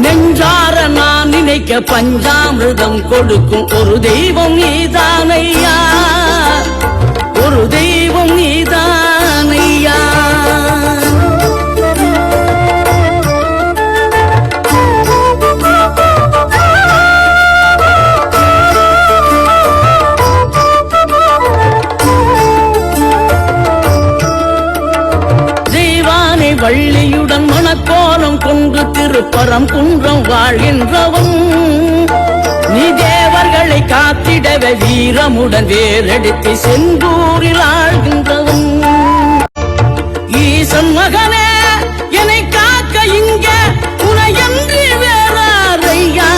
நெஞ்சார நான் நினைக்க பஞ்சாமிர்தம் கொடுக்கும் ஒரு தெய்வம் நீதானையா, ஒரு தெய்வம் நீதானையா. வள்ளியுடன் மணக்கோலம் கொண்டு திருப்பரம் குன்றம் வாழ்கின்றவன், நீ தேவர்களை காத்திடவே வீரமுடன் வேறெடுத்து செந்தூரில் ஆழ்கின்றவன். ஈசன் மகனே என்னை காக்க இங்க உனையன்றி வேறாரையா,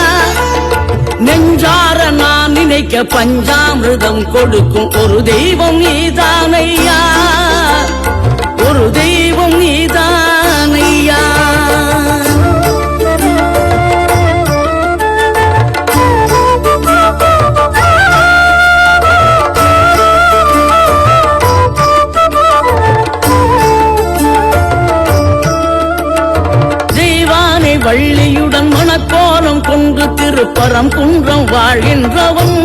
நெஞ்சார நான் நினைக்க பஞ்சாமிர்தம் கொடுக்கும் ஒரு தெய்வம் நீதானையா, ஒரு தெய்வம் நீதானையா. தெய்வானை வள்ளியுடன் மணக்கோலம் கொண்டு திருப்பரம் குன்றம் வாழ்கின்றவன்,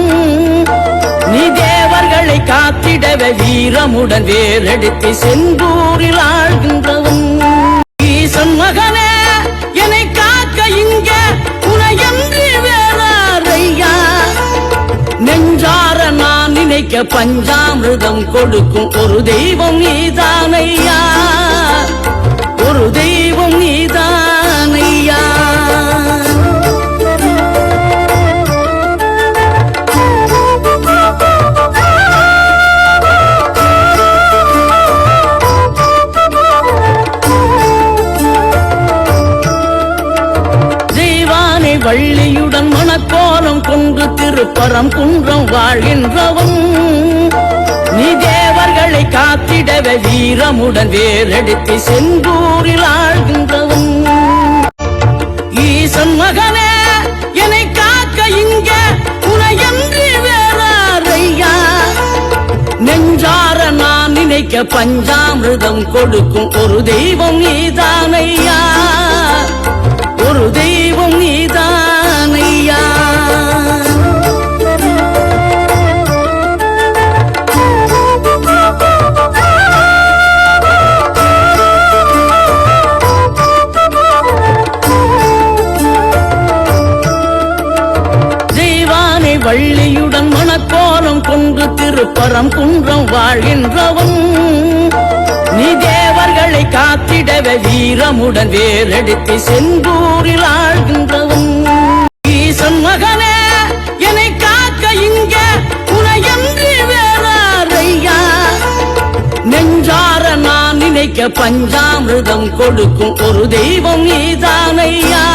நீ தேவர்களை காத்திடவே வீரமுடன் வேறெடுத்து செந்தூரில் ஆழ்கின்றவன். ஈசன் மகனே என்னை காக்க இங்க உனையன்றி வேறாரையா, நெஞ்சார நான் நினைக்க பஞ்சாமிர்தம் கொடுக்கும் ஒரு தெய்வம் நீதானையா, ஒரு தெய்வம் நீதானையா. வள்ளியுடன் மணக்கோலம் கொண்டு திருப்பரம் குன்றம் வாழ்கின்றவன், நீ தேவர்களை காத்திடவே வீரமுடன் வேறெடுத்து செந்தூரில் ஆழ்கின்றவன். ஈசன் மகனே என்னை காக்க இங்க உனையன்றி வேறாரையா, நெஞ்சார நான் நினைக்க பஞ்சாமிர்தம் கொடுக்கும் ஒரு தெய்வம் நீதானையா, ஒரு தெய்வம் நீதானையா. தெய்வானை வள்ளியுடன் மணக்கோலம் கொண்டு திருப்பரம் குன்றம் வாழ்கின்றவன், நீ தேவர்களை காத்திடவே வீரமுடன் வேறெடுத்து செந்தூரில் ஆழ்கின்றவன். ஈசன் மகனே என்னை காக்க இங்க உனையன்றி வேறாரையா, நெஞ்சார நான் நினைக்க பஞ்சாமிர்தம் கொடுக்கும் ஒரு தெய்வம் நீதானையா,